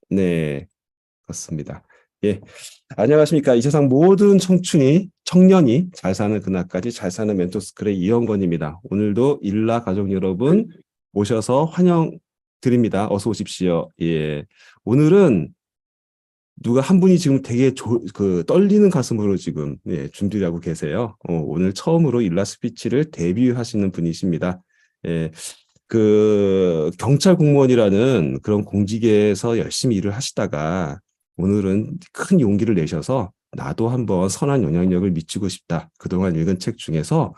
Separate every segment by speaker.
Speaker 1: 네, 그렇습니다. 예, 안녕하십니까. 이 세상 모든 청년이 잘 사는 그날까지 잘 사는 멘토스쿨의 이영건입니다. 오늘도 일라 가족 여러분 모셔서 환영드립니다. 어서 오십시오. 예, 오늘은 누가 한 분이 지금 되게 떨리는 가슴으로 지금 준비를 하고 계세요. 오늘 처음으로 일라 스피치를 데뷔하시는 분이십니다. 예, 경찰 공무원이라는 그런 공직에서 열심히 일을 하시다가 오늘은 큰 용기를 내셔서 나도 한번 선한 영향력을 미치고 싶다. 그동안 읽은 책 중에서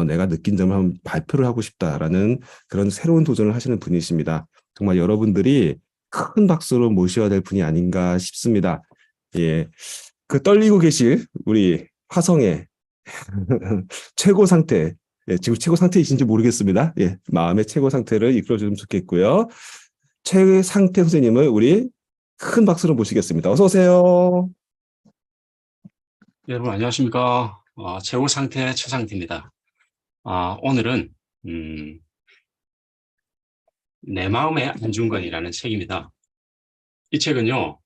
Speaker 1: 내가 느낀 점을 한번 발표를 하고 싶다라는 그런 새로운 도전을 하시는 분이십니다. 정말 여러분들이 큰 박수로 모셔야 될 분이 아닌가 싶습니다. 예. 떨리고 계실 우리 화성의 최고 상태, 지금 최고 상태이신지 모르겠습니다. 마음의 최고 상태를 이끌어주면 좋겠고요. 최상태 선생님을 우리 큰 박수로 모시겠습니다. 어서 오세요.
Speaker 2: 여러분 안녕하십니까. 최고 상태 최상태입니다. 오늘은 내 마음의 안중근이라는 책입니다. 이 책은요,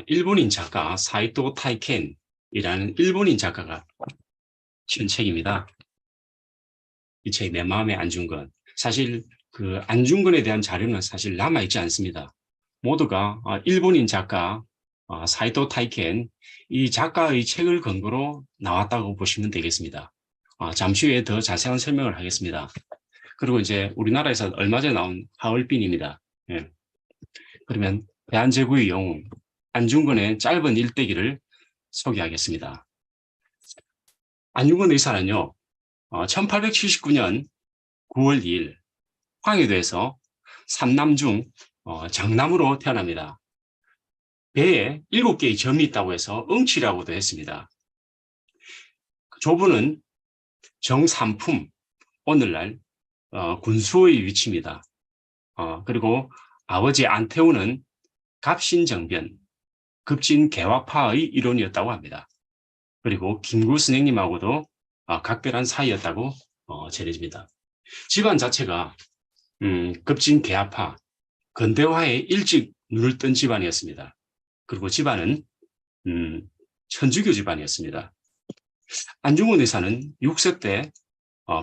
Speaker 2: 일본인 작가 사이토 타이켄이라는 일본인 작가가 쓴 책입니다. 이 책 내 마음의 안중근. 사실 그 안중근에 대한 자료는 사실 남아있지 않습니다. 모두가 일본인 작가 사이토 타이켄, 이 작가의 책을 근거로 나왔다고 보시면 되겠습니다. 잠시 후에 더 자세한 설명을 하겠습니다. 그리고 이제 우리나라에서 얼마 전에 나온 하얼빈입니다. 예. 그러면 대한제국의 영웅 안중근의 짧은 일대기를 소개하겠습니다. 안중근 의사는요, 1879년 9월 2일 황해도에서 삼남 중 장남으로 태어납니다. 배에 7개의 점이 있다고 해서 응치라고도 했습니다. 조부는 정삼품, 오늘날 군수의 위치입니다. 그리고 아버지 안태우는 갑신정변, 급진개화파의 일원이었다고 합니다. 그리고 김구 선생님하고도 각별한 사이였다고 전해집니다. 집안 자체가 급진개화파, 근대화에 일찍 눈을 뜬 집안이었습니다. 그리고 집안은 천주교 집안이었습니다. 안중근 의사는 6세 때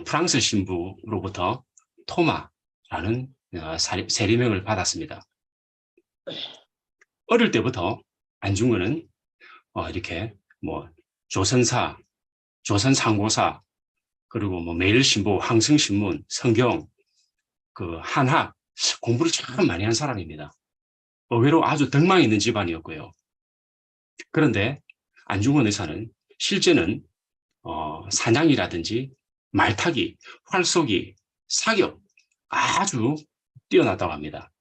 Speaker 2: 프랑스 신부로부터 토마라는 세리명을 받았습니다. 어릴 때부터 안중근은 이렇게 뭐 조선사, 조선상고사, 그리고 뭐 매일신보, 황승신문, 성경, 그 한학 공부를 참 많이 한 사람입니다. 의외로 아주 덕망 있는 집안이었고요. 그런데 안중근 의사는 실제는 사냥이라든지 말타기, 활쏘기, 사격 아주 뛰어났다고 합니다.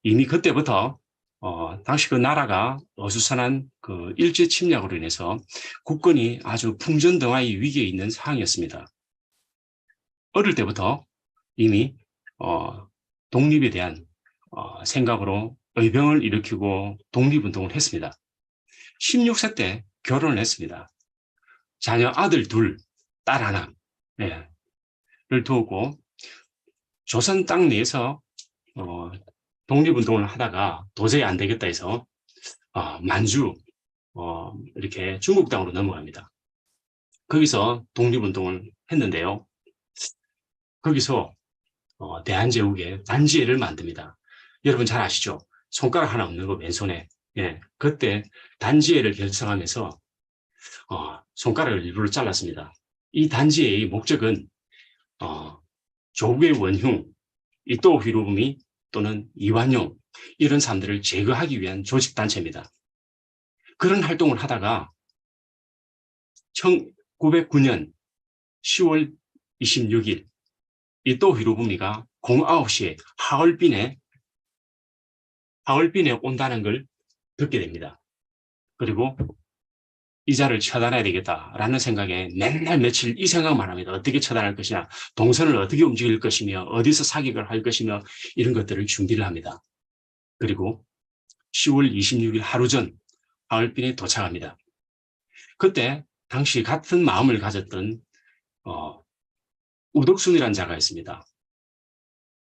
Speaker 2: 이미 그때부터 당시 그 나라가 어수선한 그 일제 침략으로 인해서 국권이 아주 풍전등화의 위기에 있는 상황이었습니다. 어릴 때부터 이미 독립에 대한 생각으로 의병을 일으키고 독립운동을 했습니다. 16세 때 결혼을 했습니다. 자녀 아들 둘, 딸 하나, 를 두었고 조선 땅 내에서 독립운동을 하다가 도저히 안 되겠다 해서 만주 이렇게 중국 땅으로 넘어갑니다. 거기서 독립운동을 했는데요. 거기서 대한제국의 단지회를 만듭니다. 여러분 잘 아시죠? 손가락 하나 없는 거 왼손에. 그때 단지회를 결성하면서 손가락을 일부러 잘랐습니다. 이 단지회의 목적은 조국의 원흉, 이토 히로부미 또는 이완용 이런 사람들을 제거하기 위한 조직단체입니다. 그런 활동을 하다가 1909년 10월 26일 이토 히로부미가 09시에 하얼빈에 온다는 걸 듣게 됩니다. 그리고 이자를 처단해야 되겠다라는 생각에 맨날 며칠 이 생각만 합니다. 어떻게 처단할 것이냐, 동선을 어떻게 움직일 것이며 어디서 사격을 할 것이며 이런 것들을 준비를 합니다. 그리고 10월 26일 하루 전 하얼빈에 도착합니다. 그때 당시 같은 마음을 가졌던 우덕순이라는 자가 있습니다.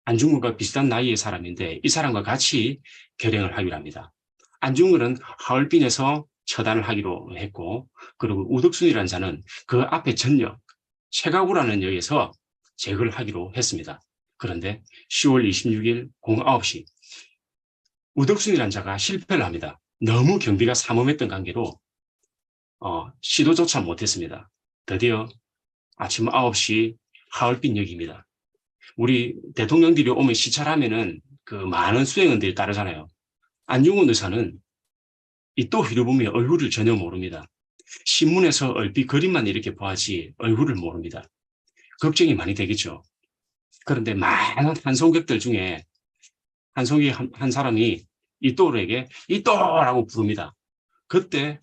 Speaker 2: 안중근과 비슷한 나이의 사람인데 이 사람과 같이 결행을 하기로 합니다. 안중근은 하얼빈에서 처단을 하기로 했고 그리고 우덕순이라는 자는 그 앞에 전역 최가구라는 역에서 제거를 하기로 했습니다. 그런데 10월 26일 09시 우덕순이라는 자가 실패를 합니다. 너무 경비가 삼엄했던 관계로 시도조차 못했습니다. 드디어 아침 9시 하얼빈역입니다. 우리 대통령들이 오면 시찰하면은 그 많은 수행원들이 따르잖아요. 안중근 의사는 이또 히로부미의 얼굴을 전혀 모릅니다. 신문에서 얼핏 그림만 이렇게 보아지 얼굴을 모릅니다. 걱정이 많이 되겠죠. 그런데 많은 한송객들 중에 한송객 한 사람이 이또에게 이또라고 부릅니다. 그때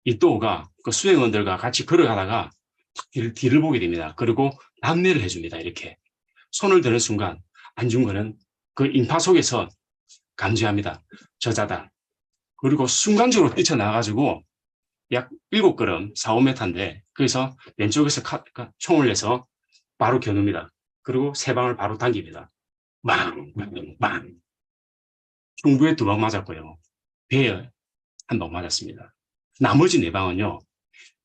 Speaker 2: 이또가 그 수행원들과 같이 걸어가다가 뒤를 보게 됩니다. 그리고 안내를 해줍니다. 이렇게 손을 드는 순간 안중근은 그 인파 속에서 감지합니다. 저자다. 그리고 순간적으로 뛰쳐나가가지고 약 7걸음 4, 5m인데 거기서 왼쪽에서 총을 내서 바로 겨눕니다. 그리고 세 방을 바로 당깁니다. 빵! 빵! 흉부에 2방 맞았고요. 배에 1방 맞았습니다. 나머지 4방은요.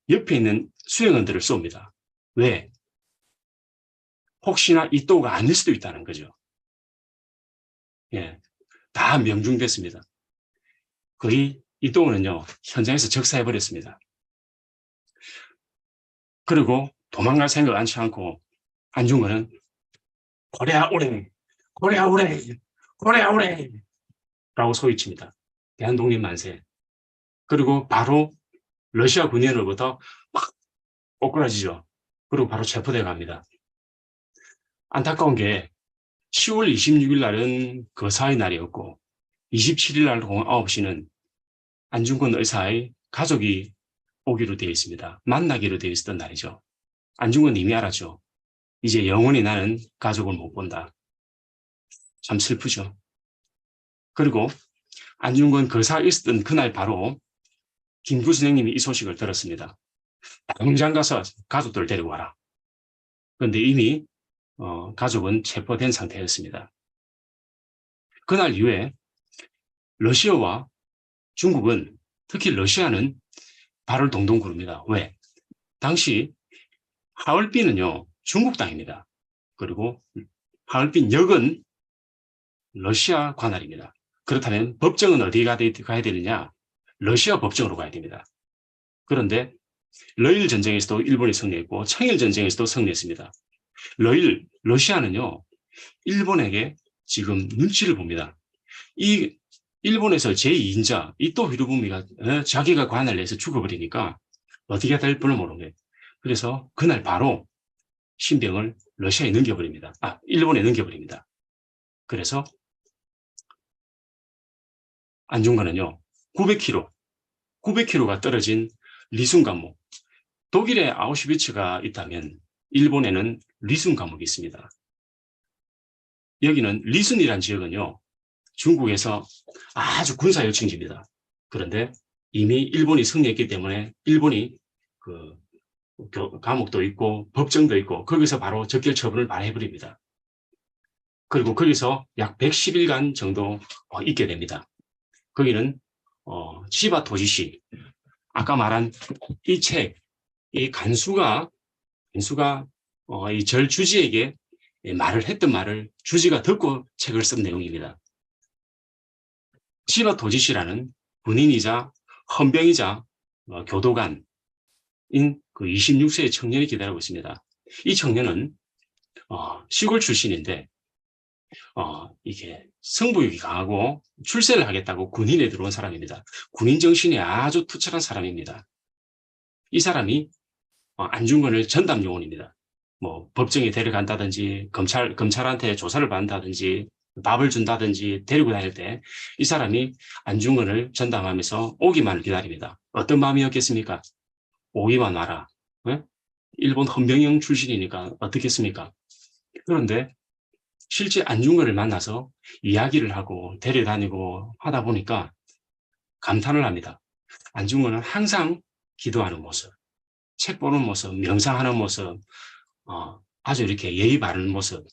Speaker 2: 옆에 있는 수행원들을 쏩니다. 왜? 혹시나 이또가 아닐 수도 있다는 거죠. 예, 다 명중됐습니다. 거의 이또는요 현장에서 적사해버렸습니다. 그리고 도망갈 생각 않지 않고 안중근은 고래야 오래, 고래야 오래, 고래야 오래 라고 소리칩니다. 대한독립 만세. 그리고 바로 러시아 군인으로부터 막 꼬꾸라지죠. 그리고 바로 체포돼 갑니다. 안타까운 게 10월 26일 날은 거사의 날이었고 27일 날 오후 9시는 안중근 의사의 가족이 오기로 되어 있습니다. 만나기로 되어 있었던 날이죠. 안중근은 이미 알았죠. 이제 영원히 나는 가족을 못 본다. 참 슬프죠. 그리고 안중근 거사에 있었던 그날 바로 김구 선생님이 이 소식을 들었습니다. 당장 가서 가족들을 데리고 와라. 그런데 이미 가족은 체포된 상태였습니다. 그날 이후에 러시아와 중국은 특히 러시아는 발을 동동 구릅니다. 왜? 당시 하얼빈은요 중국 땅입니다. 그리고 하얼빈 역은 러시아 관할입니다. 그렇다면 법정은 어디 가야 되느냐? 러시아 법정으로 가야 됩니다. 그런데 러일 전쟁에서도 일본이 승리했고 청일 전쟁에서도 승리했습니다. 러시아는요 일본에게 지금 눈치를 봅니다. 이 일본에서 제2인자 이토 히로부미가 자기가 관을 내서 죽어버리니까 어떻게 될 뻔을 모르는 그래서 그날 바로 신병을 러시아에 넘겨버립니다. 일본에 넘겨버립니다. 그래서 안중근은요 900km가 떨어진 리순 감옥, 독일에 아우슈비츠가 있다면 일본에는 리순 감옥이 있습니다. 여기는 리순이란 지역은요 중국에서 아주 군사 요충지입니다. 그런데 이미 일본이 승리했기 때문에 일본이 그 감옥도 있고 법정도 있고 거기서 바로 적결 처분을 발해버립니다. 그리고 거기서 약 110일간 정도 있게 됩니다. 거기는 치바 도지시 아까 말한 이 책, 이 간수가 이 절 주지에게 말을 했던 말을 주지가 듣고 책을 쓴 내용입니다. 치바 도지시라는 군인이자 헌병이자 교도관인 그 26세의 청년이 기다리고 있습니다. 이 청년은 시골 출신인데 이게 승부욕이 강하고 출세를 하겠다고 군인에 들어온 사람입니다. 군인 정신이 아주 투철한 사람입니다. 이 사람이 안중근을 전담 요원입니다. 뭐 법정에 데려간다든지 검찰한테 조사를 받는다든지 밥을 준다든지 데리고 다닐 때 이 사람이 안중근을 전담하면서 오기만을 기다립니다. 어떤 마음이었겠습니까? 오기만 와라. 네? 일본 헌병영 출신이니까 어떻겠습니까? 그런데 실제 안중근을 만나서 이야기를 하고 데려다니고 하다 보니까 감탄을 합니다. 안중근은 항상 기도하는 모습, 책 보는 모습, 명상하는 모습, 아주 이렇게 예의 바르는 모습,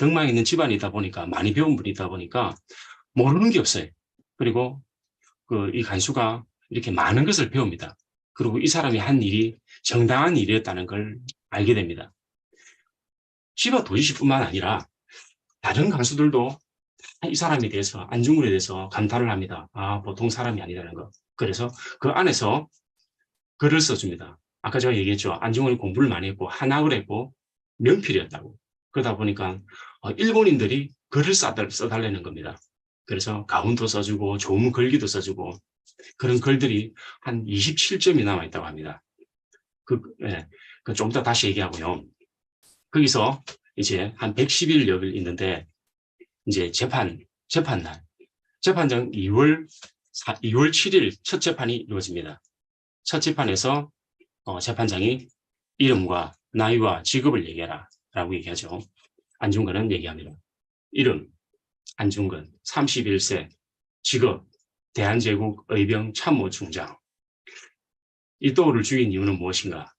Speaker 2: 덕망에 있는 집안이다 보니까 많이 배운 분이다 보니까 모르는 게 없어요. 그리고 이 간수가 이렇게 많은 것을 배웁니다. 그리고 이 사람이 한 일이 정당한 일이었다는 걸 알게 됩니다. 시바 도지시뿐만 아니라 다른 간수들도 이 사람에 대해서 안중근에 대해서 감탄을 합니다. 아, 보통 사람이 아니라는 거. 그래서 그 안에서 글을 써줍니다. 아까 제가 얘기했죠. 안중근이 공부를 많이 했고 한학을 했고 명필이었다고. 그러다 보니까 일본인들이 글을 써달라는 겁니다. 그래서 가훈도 써주고 좋은 글귀도 써주고 그런 글들이 한 27점이 남아있다고 합니다. 예, 좀 이따 다시 얘기하고요. 거기서 이제 한 110일 있는데 이제 재판날 재판장 2월 7일 첫 재판이 이루어집니다. 첫 재판에서 재판장이 이름과 나이와 직업을 얘기해라 라고 얘기하죠. 안중근은 얘기합니다. 이름 안중근 31세 직업 대한제국 의병 참모총장. 이또를 죽인 이유는 무엇인가?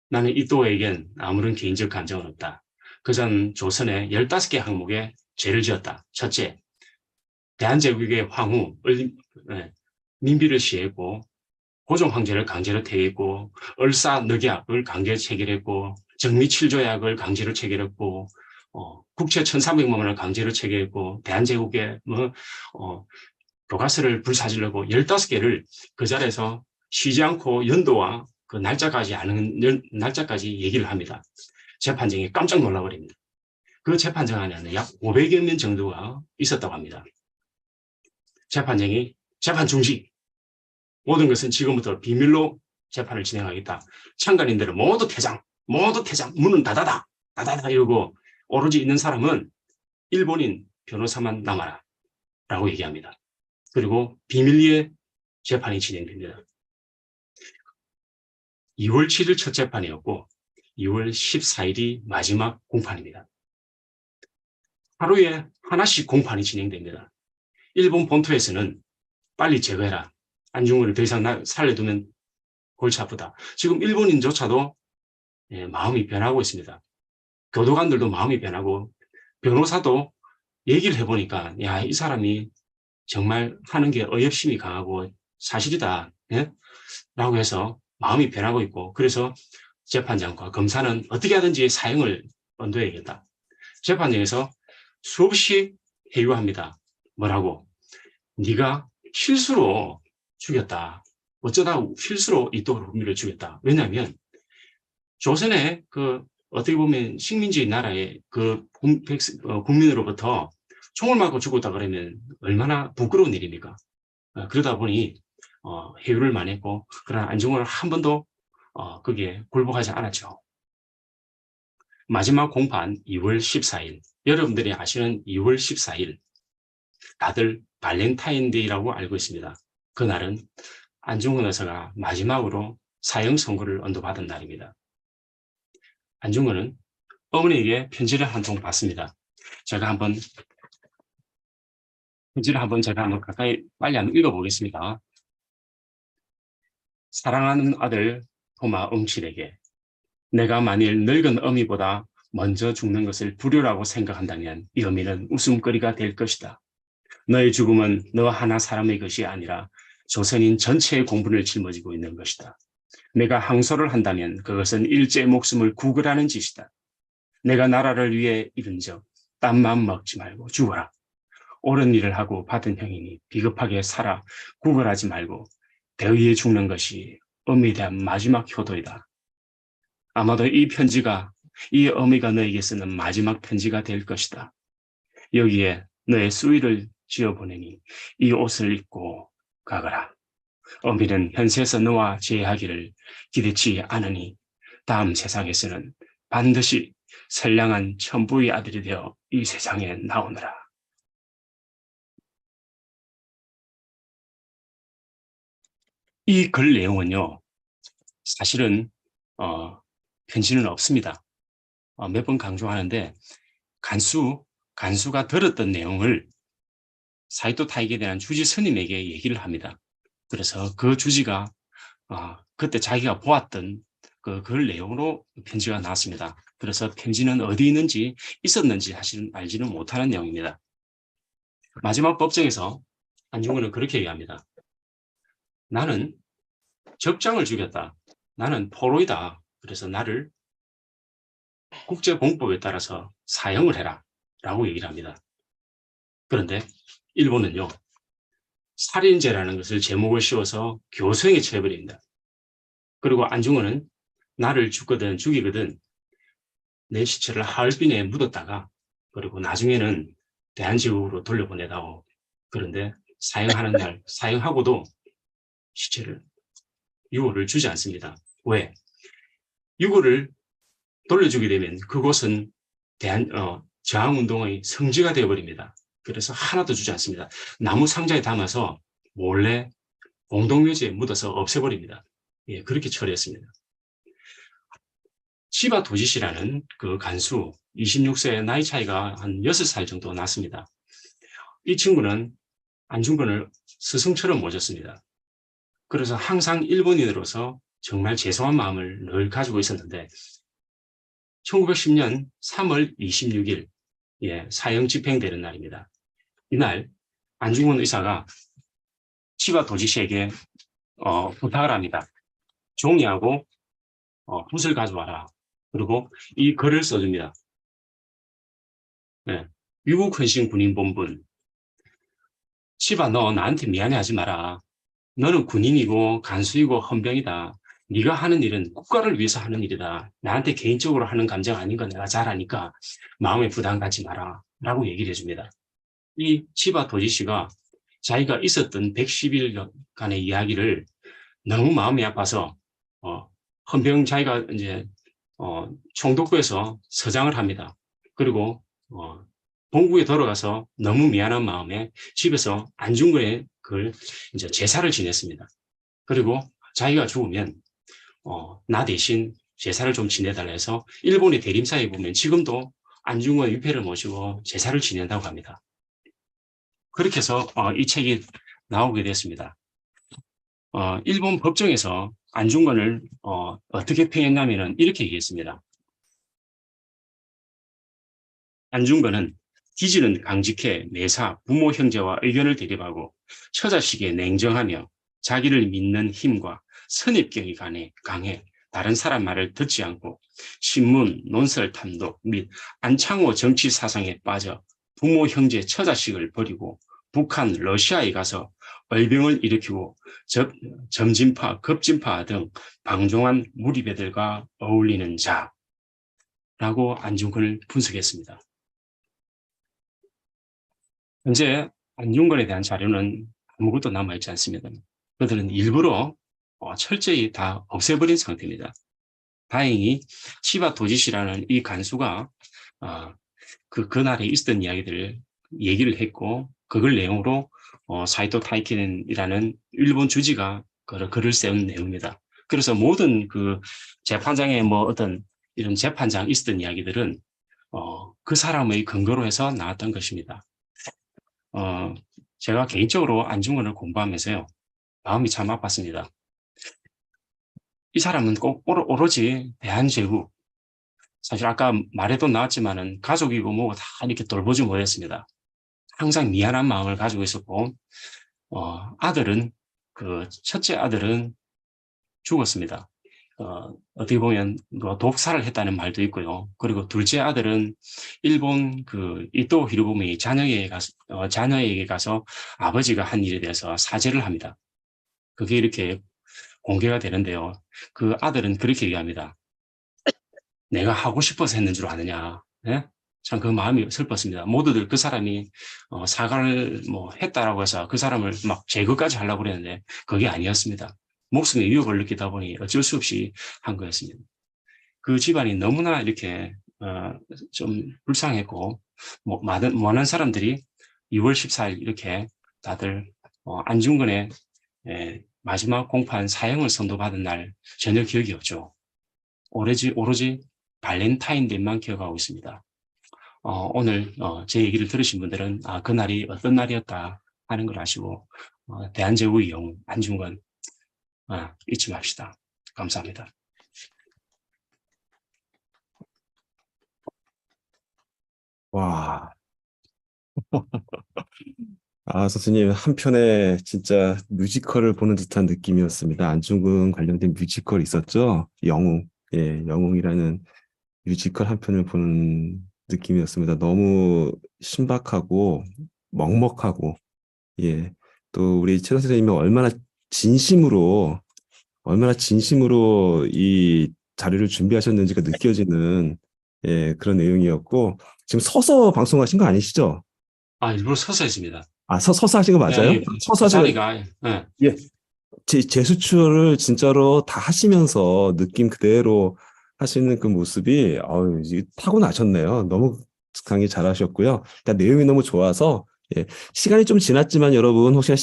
Speaker 2: 나는 이또에겐 아무런 개인적 감정은 없다. 그전 조선의 15개 항목에 죄를 지었다. 첫째, 대한제국의 황후 민비를 시했고 고종 황제를 강제로 퇴위했고 을사늑약을 강제 체결했고 정미칠조약을 강제로 체결했고 국채 1,300만 원을 강제로 체결했고 대한제국의 교과서를 불사질르고 15개를 그 자리에서 쉬지 않고 연도와 그 날짜까지 아는 날짜까지 얘기를 합니다. 재판장이 깜짝 놀라버립니다. 그 재판장 안에는 약 500여 명 정도가 있었다고 합니다. 재판장이 재판 중지. 모든 것은 지금부터 비밀로 재판을 진행하겠다. 참관인들은 모두 퇴장, 문은 닫아다 이러고 오로지 있는 사람은 일본인 변호사만 남아라 라고 얘기합니다. 그리고 비밀리에 재판이 진행됩니다. 2월 7일 첫 재판이었고 2월 14일이 마지막 공판입니다. 하루에 하나씩 공판이 진행됩니다. 일본 본토에서는 빨리 제거해라. 안중근을 더 이상 살려두면 골치 아프다. 지금 일본인조차도 마음이 변하고 있습니다. 교도관들도 마음이 변하고 변호사도 얘기를 해보니까 야, 이 사람이 정말 하는 게 어이없심이 강하고 사실이다. 예? 라고 해서 마음이 변하고 있고 그래서 재판장과 검사는 어떻게 하든지 사형을 언도해야겠다. 재판장에서 수없이 회유합니다. 뭐라고? 네가 실수로 죽였다. 어쩌다 실수로 이토록 우미를 죽였다. 왜냐하면 조선의 어떻게 보면 식민지 나라의 국민으로부터 총을 맞고 죽었다 그러면 얼마나 부끄러운 일입니까? 그러다 보니 회유를 많이 했고 그러나 안중근을 한 번도 거기에 굴복하지 않았죠. 마지막 공판 2월 14일 여러분들이 아시는 2월 14일 다들 발렌타인데이라고 알고 있습니다. 그날은 안중근 의사가 마지막으로 사형 선고를 언도받은 날입니다. 안중근은 어머니에게 편지를 한 통 받습니다. 편지를 한번 가까이 빨리 한번 읽어보겠습니다. 사랑하는 아들 토마 응칠에게 내가 만일 늙은 어미보다 먼저 죽는 것을 불효라고 생각한다면 이 어미는 웃음거리가 될 것이다. 너의 죽음은 너 하나 사람의 것이 아니라 조선인 전체의 공분을 짊어지고 있는 것이다. 내가 항소를 한다면 그것은 일제의 목숨을 구걸하는 짓이다. 내가 나라를 위해 이른 적 땀만 먹지 말고 죽어라. 옳은 일을 하고 받은 형이니 비겁하게 살아 구걸하지 말고 대의에 죽는 것이 어미에 대한 마지막 효도이다. 아마도 이 편지가 이 어미가 너에게 쓰는 마지막 편지가 될 것이다. 여기에 너의 수의를 지어보내니 이 옷을 입고 가거라. 어미는 현세에서 너와 재회하기를 기대치 않으니 다음 세상에서는 반드시 선량한 천부의 아들이 되어 이 세상에 나오느라. 이 글 내용은요. 사실은 편지는 없습니다. 몇 번 강조하는데 간수가 들었던 내용을 사이토 타이게 대한 주지 스님에게 얘기를 합니다. 그래서 그 주지가 그때 자기가 보았던 그 글 내용으로 편지가 나왔습니다. 그래서 편지는 어디 있는지 있었는지 사실은 알지는 못하는 내용입니다. 마지막 법정에서 안중근은 그렇게 얘기합니다. 나는 적장을 죽였다. 나는 포로이다. 그래서 나를 국제공법에 따라서 사형을 해라. 라고 얘기를 합니다. 그런데 일본은요. 살인죄라는 것을 제목을 씌워서 교수형에 처해버립니다. 그리고 안중근은 나를 죽거든 죽이거든 내 시체를 하얼빈에 묻었다가 그리고 나중에는 대한제국으로 돌려보내다오. 그런데 사형하는 날 사형하고도 시체를 유골을 주지 않습니다. 왜? 유골을 돌려주게 되면 그곳은 저항운동의 성지가 되어버립니다. 그래서 하나도 주지 않습니다. 나무 상자에 담아서 몰래 공동묘지에 묻어서 없애버립니다. 예, 그렇게 처리했습니다. 치바 도지시라는 그 간수 26세 나이 차이가 한 6살 정도 났습니다. 이 친구는 안중근을 스승처럼 모셨습니다. 그래서 항상 일본인으로서 정말 죄송한 마음을 늘 가지고 있었는데 1910년 3월 26일 예, 사형 집행되는 날입니다. 이날 안중근 의사가 치바 도지시에게 부탁을 합니다. 종이하고 붓을 가져와라. 그리고 이 글을 써줍니다. 네. 미국 헌신 군인 본분. 치바 너 나한테 미안해하지 마라. 너는 군인이고 간수이고 헌병이다. 네가 하는 일은 국가를 위해서 하는 일이다. 나한테 개인적으로 하는 감정 아닌 거 내가 잘 아니까 마음에 부담 갖지 마라. 라고 얘기를 해줍니다. 이 치바 도지시가 자기가 있었던 110일간의 이야기를 너무 마음이 아파서 헌병 자기가 이제 총독부에서 서장을 합니다. 그리고 본국에 돌아가서 너무 미안한 마음에 집에서 안중근의 그 이제 제사를 지냈습니다. 그리고 자기가 죽으면 나 대신 제사를 좀 지내달라 해서 일본의 대림사에 보면 지금도 안중근 위패를 모시고 제사를 지낸다고 합니다. 그렇게 해서 이 책이 나오게 됐습니다. 일본 법정에서 안중근을 어떻게 평했냐면 이렇게 얘기했습니다. 안중근은 기질은 강직해 매사 부모 형제와 의견을 대립하고 처자식에 냉정하며 자기를 믿는 힘과 선입견이 강해 다른 사람 말을 듣지 않고 신문, 논설 탐독 및 안창호 정치 사상에 빠져 부모 형제 처자식을 버리고 북한, 러시아에 가서 얼병을 일으키고 점진파, 급진파 등 방종한 무리배들과 어울리는 자라고 안중근을 분석했습니다. 현재 안중근에 대한 자료는 아무것도 남아있지 않습니다. 그들은 일부러 철저히 다 없애버린 상태입니다. 다행히 치바 도지시라는 이 간수가 그날에 있었던 이야기들을 얘기를 했고 그걸 내용으로 사이토 타이켄이라는 일본 주지가 글을 세운 내용입니다. 그래서 모든 그 재판장에 뭐 어떤 이런 재판장 있었던 이야기들은 그 사람의 근거로 해서 나왔던 것입니다. 제가 개인적으로 안중근을 공부하면서요. 마음이 참 아팠습니다. 이 사람은 꼭 오로지 대한제국, 사실 아까 말해도 나왔지만은 가족이고 뭐고 다 이렇게 돌보지 못했습니다. 항상 미안한 마음을 가지고 있었고, 아들은, 첫째 아들은 죽었습니다. 어떻게 보면 독살을 했다는 말도 있고요. 그리고 둘째 아들은 일본 이토 히로부미 자녀에게 가서 아버지가 한 일에 대해서 사죄를 합니다. 그게 이렇게 공개가 되는데요. 그 아들은 그렇게 얘기합니다. 내가 하고 싶어서 했는 줄 아느냐. 네? 참 그 마음이 슬펐습니다. 모두들 그 사람이 사과를 했다라고 해서 그 사람을 막 제거까지 하려고 그랬는데 그게 아니었습니다. 목숨에 위협을 느끼다 보니 어쩔 수 없이 한 거였습니다. 그 집안이 너무나 이렇게 좀 불쌍했고 많은 사람들이 2월 14일 이렇게 다들 안중근의 마지막 공판 사형을 선고받은 날 전혀 기억이 없죠. 오로지 발렌타인데이만 기억하고 있습니다. 오늘 제 얘기를 들으신 분들은 그날이 어떤 날이었다 하는 걸 아시고 대한제국의 영웅 안중근 잊지 맙시다. 감사합니다.
Speaker 1: 와. 아, 선생님, 한편의 진짜 뮤지컬을 보는 듯한 느낌이었습니다. 안중근 관련된 뮤지컬 있었죠? 영웅. 예, 영웅이라는 뮤지컬 한 편을 보는 느낌이었습니다. 너무 신박하고 먹먹하고, 예. 또 우리 최선 선생님이 얼마나 진심으로 이 자료를 준비하셨는지가 느껴지는, 예, 그런 내용이었고, 지금 서서 방송하신 거 아니시죠?
Speaker 2: 아, 일부러 서서 했습니다.
Speaker 1: 아, 서서 하신 거 맞아요?
Speaker 2: 예,
Speaker 1: 서서
Speaker 2: 그
Speaker 1: 하신 거,
Speaker 2: 자리가, 예,
Speaker 1: 예. 제스처를 진짜로 다 하시면서 느낌 그대로 하시는 그 모습이, 이게 타고나셨네요. 너무 강의 잘하셨고요. 일단 내용이 너무 좋아서, 예. 시간이 좀 지났지만 여러분, 혹시나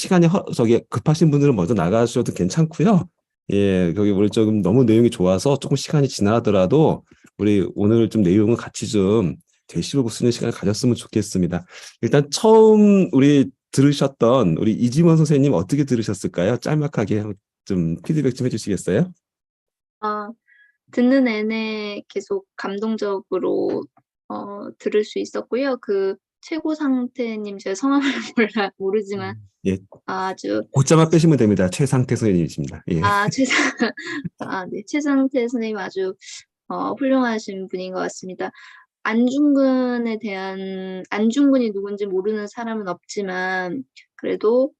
Speaker 1: 저기 급하신 분들은 먼저 나가셔도 괜찮고요. 예, 거기 우리 조금 너무 내용이 좋아서 조금 시간이 지나더라도 우리 오늘 좀 내용을 같이 좀 되씹어 쓰는 시간을 가졌으면 좋겠습니다. 일단 처음 우리 들으셨던 우리 이지원 선생님 어떻게 들으셨을까요? 짤막하게 좀 피드백 좀 해주시겠어요?
Speaker 3: 아, 듣는 내내 계속 감동적으로 들을 수 있었고요. 그 최고 상태님 제가 성함을 모르지만
Speaker 1: 예,
Speaker 3: 아주
Speaker 1: 곧자만 빼시면 됩니다. 최상태 선생님이십니다. 예.
Speaker 3: 최상 네, 최상태 선생님 아주 훌륭하신 분인 것 같습니다. 안중근이 누군지 모르는 사람은 없지만 그래도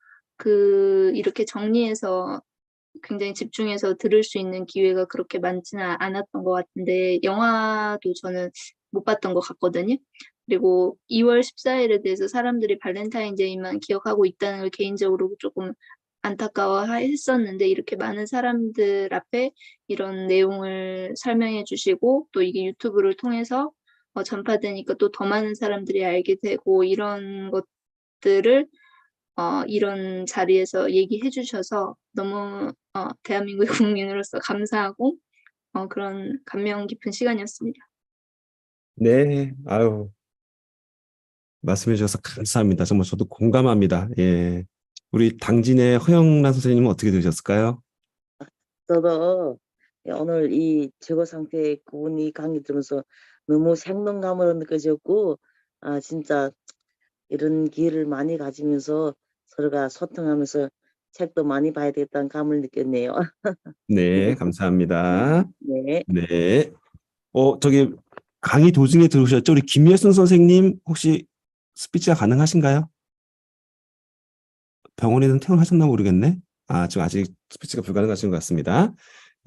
Speaker 3: 이렇게 정리해서 굉장히 집중해서 들을 수 있는 기회가 그렇게 많지는 않았던 것 같은데 영화도 저는 못 봤던 것 같거든요. 그리고 2월 14일에 대해서 사람들이 발렌타인데이만 기억하고 있다는 걸 개인적으로 조금 안타까워했었는데 이렇게 많은 사람들 앞에 이런 내용을 설명해 주시고 또 이게 유튜브를 통해서 전파되니까 또 더 많은 사람들이 알게 되고 이런 것들을 이런 자리에서 얘기해 주셔서 너무 대한민국의 국민으로서 감사하고 그런 감명 깊은 시간이었습니다.
Speaker 1: 네, 아유, 말씀해 주셔서 감사합니다. 정말 저도 공감합니다. 예. 우리 당진의 허영란 선생님은 어떻게 들으셨을까요?
Speaker 4: 저도 오늘 이 제거 상태 그분이 강의 들으면서 너무 생동감으로 느껴졌고, 진짜 이런 기회를 많이 가지면서 서로가 소통하면서 책도 많이 봐야 되겠다는 감을 느꼈네요.
Speaker 1: 네, 감사합니다.
Speaker 4: 네.
Speaker 1: 네. 저기 강의 도중에 들으셨죠? 우리 김예순 선생님 혹시 스피치가 가능하신가요? 병원에는 퇴원하셨나 모르겠네. 지금 아직 스피치가 불가능하신 것 같습니다.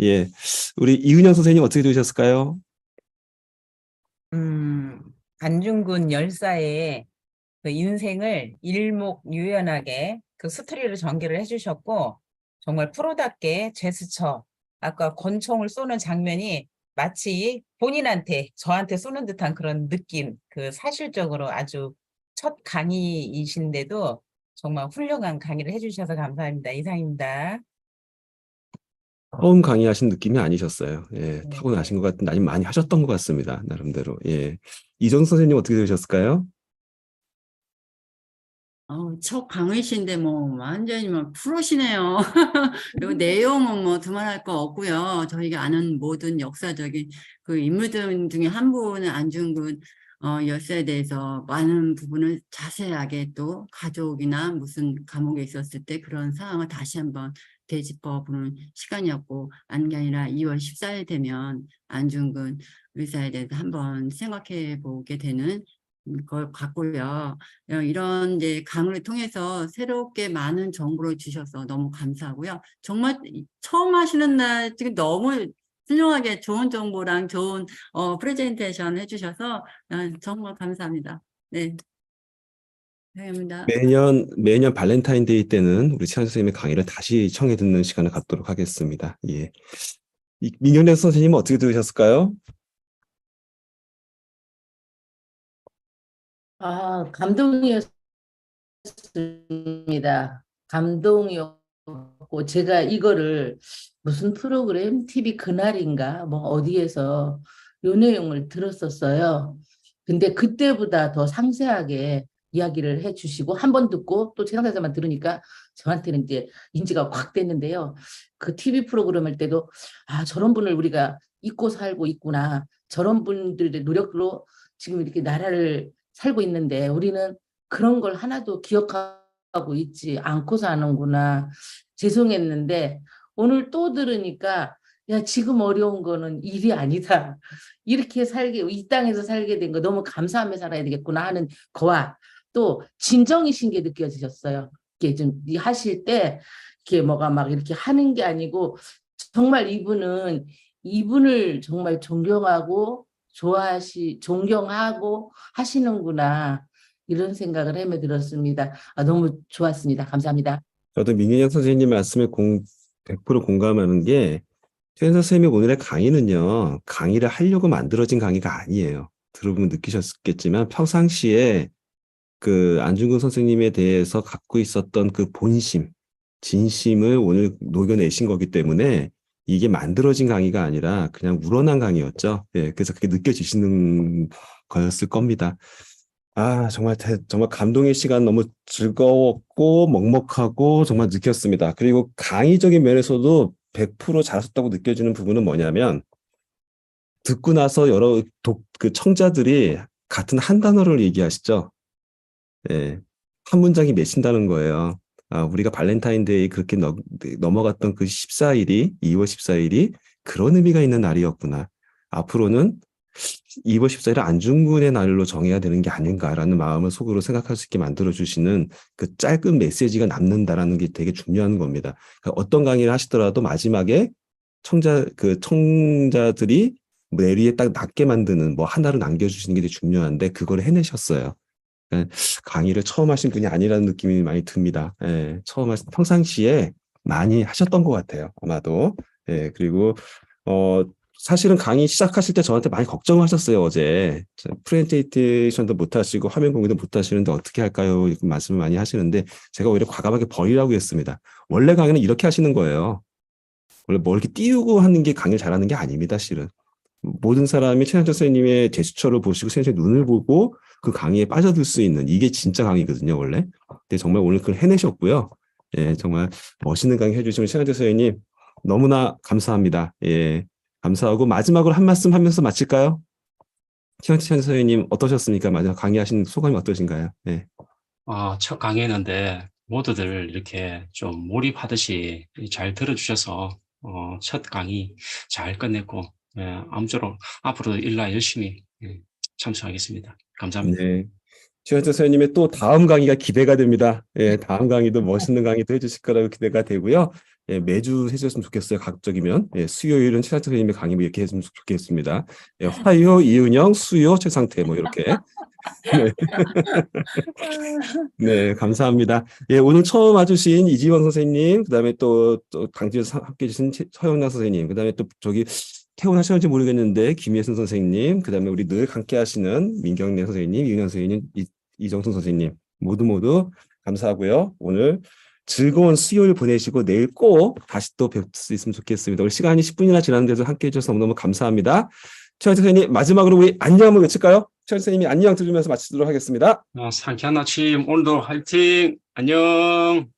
Speaker 1: 예. 우리 이은영 선생님 어떻게 들으셨을까요?
Speaker 5: 안중근 열사의 그 인생을 일목요연하게 그 스토리를 전개를 해주셨고 정말 프로답게 제스처 아까 권총을 쏘는 장면이 마치 본인한테 저한테 쏘는 듯한 그런 느낌 그 사실적으로 아주 첫 강의이신데도 정말 훌륭한 강의를 해주셔서 감사합니다. 이상입니다.
Speaker 1: 처음 강의하신 느낌이 아니셨어요. 예,
Speaker 5: 네.
Speaker 1: 타고나신 것 같은데 아니면 많이 하셨던 것 같습니다. 나름대로. 예. 이정 선생님 어떻게 들으셨을까요?
Speaker 6: 첫 강의신데 뭐 완전히 뭐 프로시네요. 그리고 내용은 뭐 두말할 거 없고요. 저희가 아는 모든 역사적인 그 인물들 중에 한 분은 안중근 열사에 대해서 많은 부분을 자세하게 또 가족이나 무슨 감옥에 있었을 때 그런 상황을 다시 한번 되짚어 보는 시간이었고 아닌 게 아니라 2월 14일 되면 안중근 의사에 대해서 한번 생각해 보게 되는 걸 같고요. 이런 이제 강의를 통해서 새롭게 많은 정보를 주셔서 너무 감사하고요. 정말 처음 하시는 날 지금 너무 훌륭하게 좋은 정보랑 좋은 프레젠테이션 해주셔서 정말 감사합니다. 네, 감사합니다.
Speaker 1: 매년 발렌타인데이 때는 우리 최한 선생님의 강의를 다시 청해 듣는 시간을 갖도록 하겠습니다. 예. 민경래 선생님은 어떻게 들으셨을까요?
Speaker 7: 감동이었습니다. 감동이었고, 제가 이거를 무슨 프로그램, TV 그날인가, 뭐 어디에서 요 내용을 들었었어요. 근데 그때보다 더 상세하게 이야기를 해주시고, 한 번 듣고 또 최상사에서만 들으니까 저한테는 이제 인지가 확 됐는데요. 그 TV 프로그램 할 때도, 저런 분을 우리가 잊고 살고 있구나. 저런 분들의 노력으로 지금 이렇게 나라를 살고 있는데 우리는 그런 걸 하나도 기억하고 있지 않고 사는구나. 죄송했는데 오늘 또 들으니까 야, 지금 어려운 거는 일이 아니다. 이렇게 이 땅에서 살게 된 거 너무 감사하며 살아야 되겠구나 하는 거와 또 진정이신 게 느껴지셨어요. 이렇게 좀 하실 때 이렇게 뭐가 막 이렇게 하는 게 아니고 정말 이분을 정말 존경하고 하시는구나. 이런 생각을 헤매 들었습니다. 너무 좋았습니다. 감사합니다.
Speaker 1: 저도 민균영 선생님 말씀에 100% 공감하는 게 최현석 선생님이 오늘의 강의는요, 강의를 하려고 만들어진 강의가 아니에요. 들어보면 느끼셨겠지만 평상시에 그 안중근 선생님에 대해서 갖고 있었던 그 본심, 진심을 오늘 녹여내신 거기 때문에 이게 만들어진 강의가 아니라 그냥 우러난 강의였죠. 예, 그래서 그게 느껴지시는 거였을 겁니다. 정말 감동의 시간 너무 즐거웠고 먹먹하고 정말 느꼈습니다. 그리고 강의적인 면에서도 100% 잘하셨다고 느껴지는 부분은 뭐냐면 듣고 나서 여러 그 청자들이 같은 한 단어를 얘기하시죠. 예, 한 문장이 맺힌다는 거예요. 우리가 발렌타인데이 그렇게 넘어갔던 그 14일이 2월 14일이 그런 의미가 있는 날이었구나. 앞으로는 2월 14일을 안중근의 날로 정해야 되는 게 아닌가라는 마음을 속으로 생각할 수 있게 만들어주시는 그 짧은 메시지가 남는다라는 게 되게 중요한 겁니다. 그러니까 어떤 강의를 하시더라도 마지막에 청자들이 내리에 딱 낫게 만드는 뭐 하나를 남겨주시는 게 되게 중요한데 그걸 해내셨어요. 그러니까 강의를 처음 하신 분이 아니라는 느낌이 많이 듭니다. 예, 평상시에 많이 하셨던 것 같아요. 아마도. 예, 그리고 사실은 강의 시작하실 때 저한테 많이 걱정하셨어요, 어제. 프레젠테이션도 못 하시고 화면 공유도 못 하시는데 어떻게 할까요? 이렇게 말씀을 많이 하시는데 제가 오히려 과감하게 버리라고 했습니다. 원래 강의는 이렇게 하시는 거예요. 원래 뭐 이렇게 띄우고 하는 게 강의를 잘하는 게 아닙니다, 실은. 모든 사람이 최현정 선생님의 제스처를 보시고 선생님의 눈을 보고 그 강의에 빠져들 수 있는 이게 진짜 강의거든요, 원래. 근데 정말 오늘 그걸 해내셨고요. 예, 정말 멋있는 강의 해주시면 최현정 선생님 너무나 감사합니다. 예. 감사하고 마지막으로 한 말씀 하면서 마칠까요? 최현정 선생님 어떠셨습니까? 마지막 강의하신 소감이 어떠신가요? 네.
Speaker 2: 첫 강의였는데 모두들 이렇게 좀 몰입하듯이 잘 들어주셔서 첫 강의 잘 끝냈고 아무쪼록 앞으로도 일나 열심히 참석하겠습니다. 감사합니다.
Speaker 1: 네. 최현정 선생님의 또 다음 강의가 기대가 됩니다. 예, 다음 강의도 멋있는 강의도 해주실 거라고 기대가 되고요. 예, 매주 해주셨으면 좋겠어요. 각적이면. 예, 수요일은 최현정 선생님의 강의 뭐 이렇게 해주면 좋겠습니다. 예, 화요 이은영, 수요 최상태 뭐 이렇게. 네. 네, 감사합니다. 예, 오늘 처음 와주신 이지원 선생님, 그 다음에 또 강주에서 함께 해주신 서영란 선생님, 그 다음에 또 저기 퇴원하셨는지 모르겠는데 김예순 선생님, 그 다음에 우리 늘 함께 하시는 민경래 선생님, 이은영 선생님, 이정순 선생님 모두 감사하고요. 오늘 즐거운 수요일 보내시고 내일 꼭 다시 또 뵐 수 있으면 좋겠습니다. 우리 시간이 10분이나 지났는데도 함께 해주셔서 너무너무 감사합니다. 최현정 선생님 마지막으로 우리 안녕 한번 외칠까요? 최현정 선생님이 안녕 들으면서 마치도록 하겠습니다.
Speaker 2: 상쾌한 아침 오늘도 화이팅! 안녕!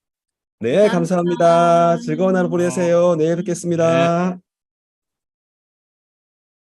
Speaker 1: 네, 감사합니다. 즐거운 하루 보내세요. 내일 뵙겠습니다.